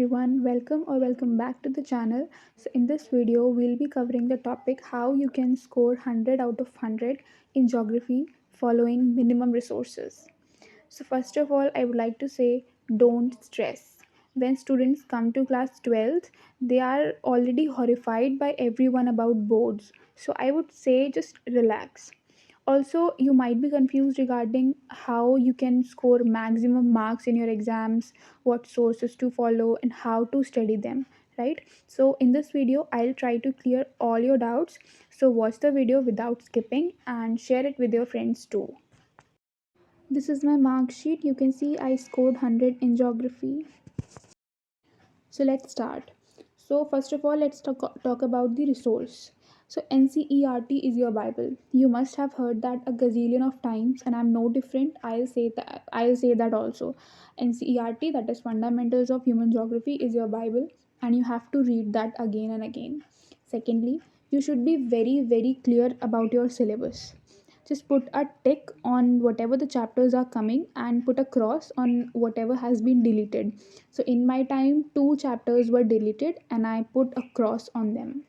everyone, welcome or welcome back to the channel. So in this video we'll be covering the topic how you can score 100 out of 100 in geography following minimum resources. So first of all, I would like to say don't stress. When students come to class 12th, they are already horrified by everyone about boards. So I would say just relax. Also, you might be confused regarding how you can score maximum marks in your exams, what sources to follow, and how to study them, right? So in this video I'll try to clear all your doubts. So watch the video without skipping and share it with your friends too. This is my mark sheet. You can see I scored 100 in geography. So let's start. So first of all, let's talk about the resource. So NCERT is your Bible. You must have heard that a gazillion of times, and I'm no different. I'll say that also. NCERT, that is Fundamentals of Human Geography, is your Bible, and you have to read that again and again. Secondly, you should be very clear about your syllabus. Just put a tick on whatever the chapters are coming and put a cross on whatever has been deleted. So in my time, two chapters were deleted and I put a cross on them.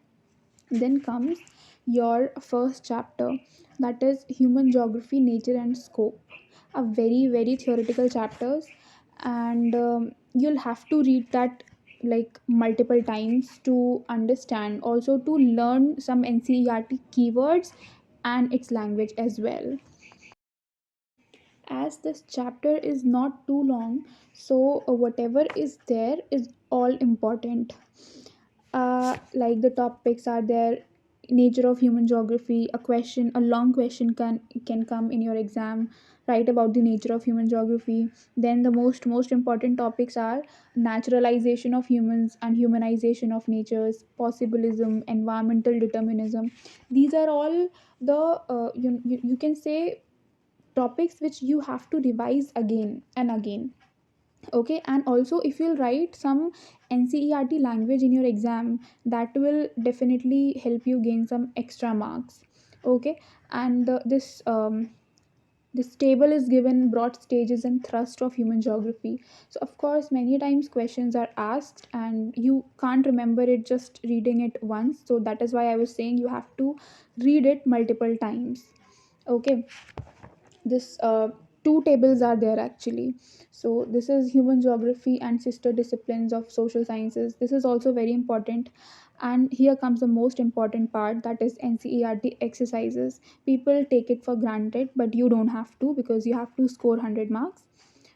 Then comes your first chapter, that is Human Geography, Nature and Scope. A very theoretical chapters, and you'll have to read that like multiple times to understand, also to learn some NCERT keywords and its language as well. As this chapter is not too long, so whatever is there is all important. Like the topics are there: nature of human geography, a long question can come in your exam. Write about the nature of human geography. Then the most important topics are naturalization of humans and humanization of natures, possibilism, environmental determinism. These are all the you can say topics which you have to revise again and again. Okay, and also if you'll write some NCERT language in your exam, that will definitely help you gain some extra marks. Okay, and this table is given broad stages and thrust of human geography. So of course many times questions are asked and you can't remember it just reading it once, so that is why I was saying you have to read it multiple times. Okay, this two tables are there actually. So this is human geography and sister disciplines of social sciences. This is also very important, and here comes the most important part, that is NCERT exercises. People take it for granted, but you don't have to, because you have to score 100 marks.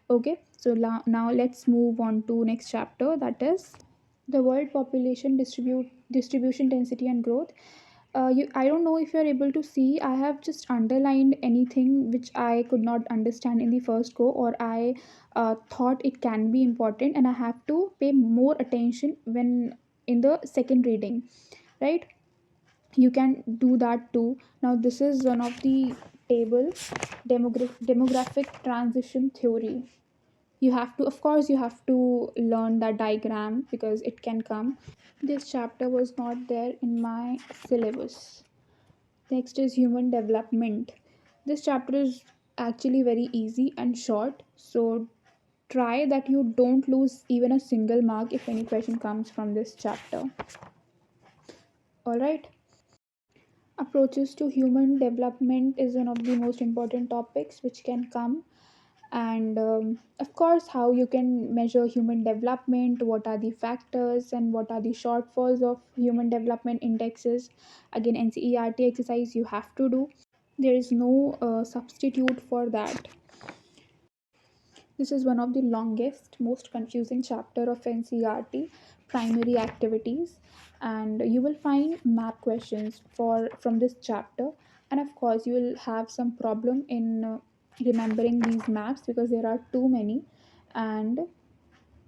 Okay, so now let's move on to next chapter, that is the world population distribution density and growth. I don't know if you're able to see, I have just underlined anything which I could not understand in the first go, or I thought it can be important and I have to pay more attention when in the second reading, right? You can do that too. Now this is one of the table, demographic transition theory. You have to, of course you have to learn that diagram because it can come. This chapter was not there in my syllabus. Next is human development. This chapter is actually very easy and short, so try that you don't lose even a single mark if any question comes from this chapter. Alright. Approaches to human development is one of the most important topics which can come, and of course how you can measure human development, what are the factors and what are the shortfalls of human development indexes. Again, NCERT exercise you have to do. There is no substitute for that. This is one of the longest, most confusing chapter of NCERT, primary activities, and you will find map questions for from this chapter, and of course you will have some problem in remembering these maps because there are too many, and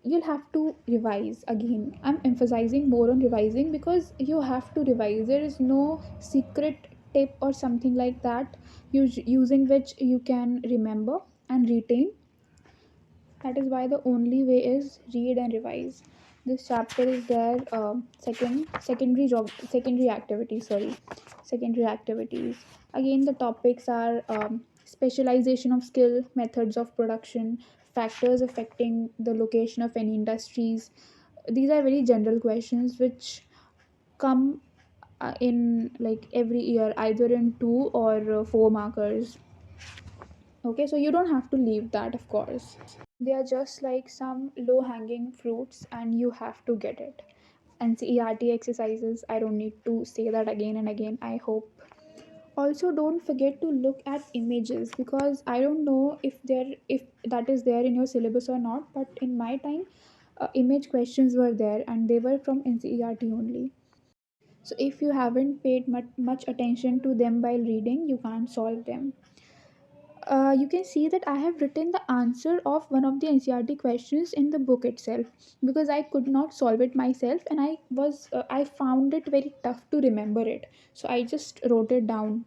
you'll have to revise again. I'm emphasizing more on revising because you have to revise. There is no secret tip or something like that using which you can remember and retain. That is why the only way is read and revise. This chapter is there. Secondary activities. Sorry, secondary activities. Again, the topics are specialization of skill, methods of production, factors affecting the location of any industries, these are very general questions which come in like every year, either in 2 or 4 markers. Okay, so you don't have to leave that, of course. They are just like some low hanging fruits and you have to get it. NCERT exercises, I don't need to say that again and again, I hope. Also, don't forget to look at images, because I don't know if that is there in your syllabus or not, but in my time image questions were there and they were from NCERT only. So if you haven't paid much attention to them while reading, you can't solve them. You can see that I have written the answer of one of the NCRT questions in the book itself, because I could not solve it myself and I found it very tough to remember it. So I just wrote it down.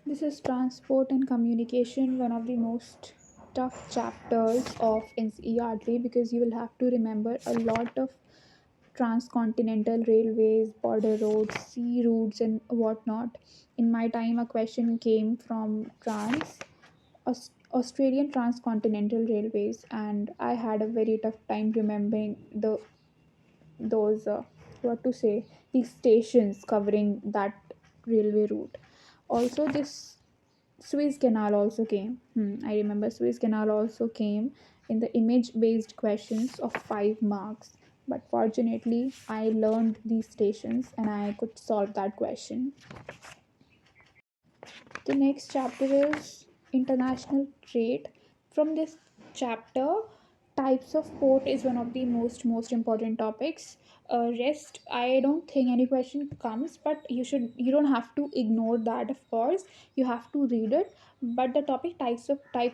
This is transport and communication, one of the most tough chapters of NCERT, because you will have to remember a lot of transcontinental railways, border roads, sea routes, and whatnot. In my time, a question came from Australian transcontinental railways, and I had a very tough time remembering those what to say these stations covering that railway route. Also, this Suez Canal also came. I remember Suez Canal also came in the image based questions of 5 marks. But fortunately, I learned these stations and I could solve that question. The next chapter is international trade. From this chapter, types of port is one of the most important topics. Rest, I don't think any question comes, but you don't have to ignore that. Of course, you have to read it. But the topic types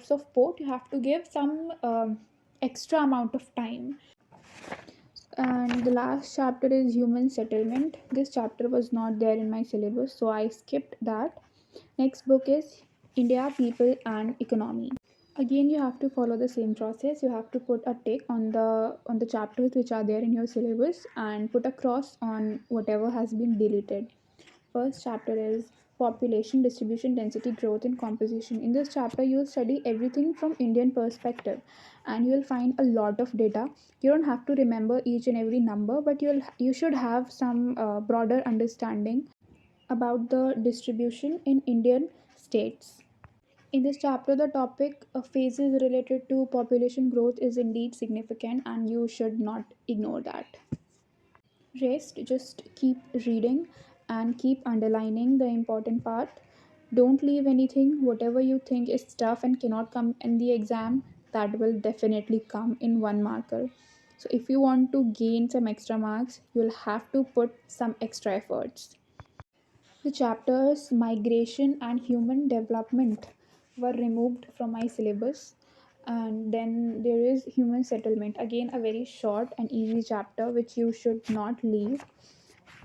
of port, you have to give some extra amount of time. And the last chapter is human settlement. This chapter was not there in my syllabus, so I skipped that. Next book is India, People and Economy. Again, you have to follow the same process. You have to put a tick on the chapters which are there in your syllabus and put a cross on whatever has been deleted. First chapter is population distribution, density, growth and composition. In this chapter you will study everything from Indian perspective and you will find a lot of data. You don't have to remember each and every number, but you should have some broader understanding about the distribution in Indian states. In this chapter, the topic of phases related to population growth is indeed significant, and you should not ignore that. Rest, just keep reading and keep underlining the important part. Don't leave anything. Whatever you think is tough and cannot come in the exam, that will definitely come in 1 marker. So, if you want to gain some extra marks, you'll have to put some extra efforts. The chapters migration and human development were removed from my syllabus. And then there is human settlement. Again, a very short and easy chapter which you should not leave.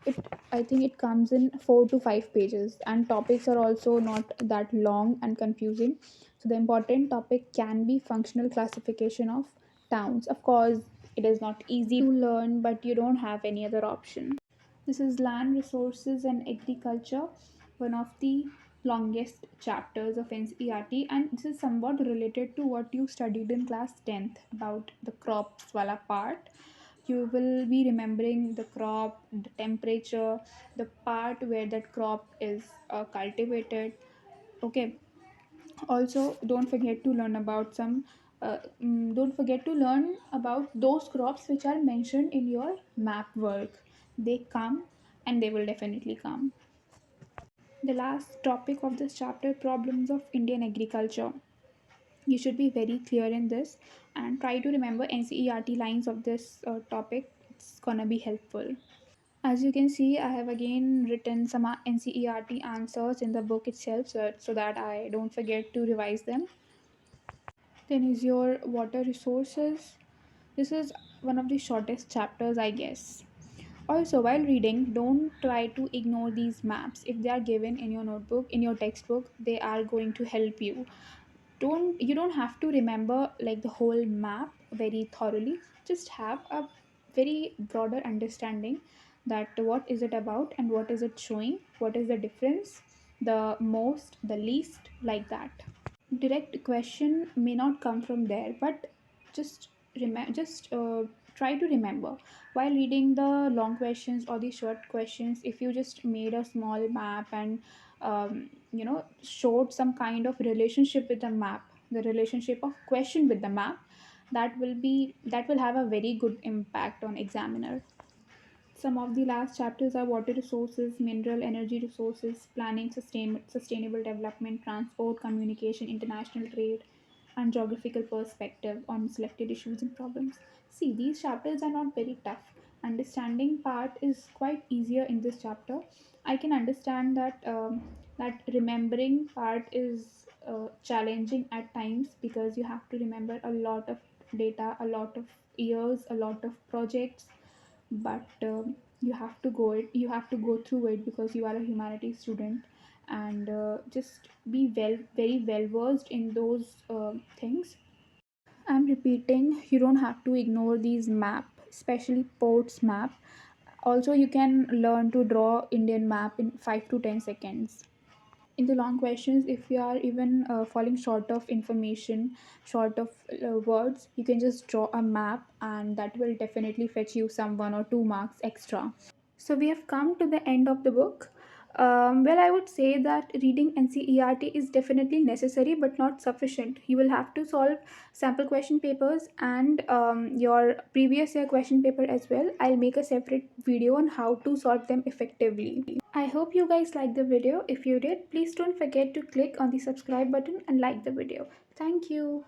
It I think it comes in 4 to 5 pages, and topics are also not that long and confusing. So the important topic can be functional classification of towns. Of course, it is not easy to learn, but you don't have any other option. This is land resources and agriculture, one of the longest chapters of NCERT, and this is somewhat related to what you studied in class 10th about the crops wala part. You will be remembering the crop, the temperature, the part where that crop is cultivated. Okay, also don't forget to learn about don't forget to learn about those crops which are mentioned in your map work. They come and they will definitely come. The last topic of this chapter, problems of Indian agriculture. You should be very clear in this and try to remember NCERT lines of this topic. It's gonna be helpful. As you can see, I have again written some NCERT answers in the book itself, so that I don't forget to revise them. Then is your water resources. This is one of the shortest chapters, I guess. Also, while reading, don't try to ignore these maps. If they are given in your notebook, in your textbook, they are going to help you. You don't have to remember like the whole map very thoroughly. Just have a very broader understanding that what is it about and what is it showing, what is the difference, the most, the least, like that. Direct question may not come from there, but just try to remember while reading the long questions or the short questions. If you just made a small map and showed some kind of relationship with the map, the relationship of question with the map, that will have a very good impact on examiner. Some of the last chapters are water resources, mineral energy resources, planning, sustainable development, transport, communication, international trade, and geographical perspective on selected issues and problems. See, these chapters are not very tough. Understanding part is quite easier in this chapter. I can understand that remembering part is challenging at times, because you have to remember a lot of data, a lot of years, a lot of projects. But you have to go through it because you are a humanities student, and just be very well versed in those things. I'm repeating, you don't have to ignore these map, especially ports map. Also, you can learn to draw Indian map in 5 to 10 seconds. In the long questions, if you are even falling short of information, short of words, you can just draw a map, and that will definitely fetch you some 1 or 2 marks extra. So we have come to the end of the book. Well, I would say that reading NCERT is definitely necessary but not sufficient. You will have to solve sample question papers and your previous year question paper as well. I'll make a separate video on how to solve them effectively. I hope you guys liked the video. If you did, please don't forget to click on the subscribe button and like the video. Thank you.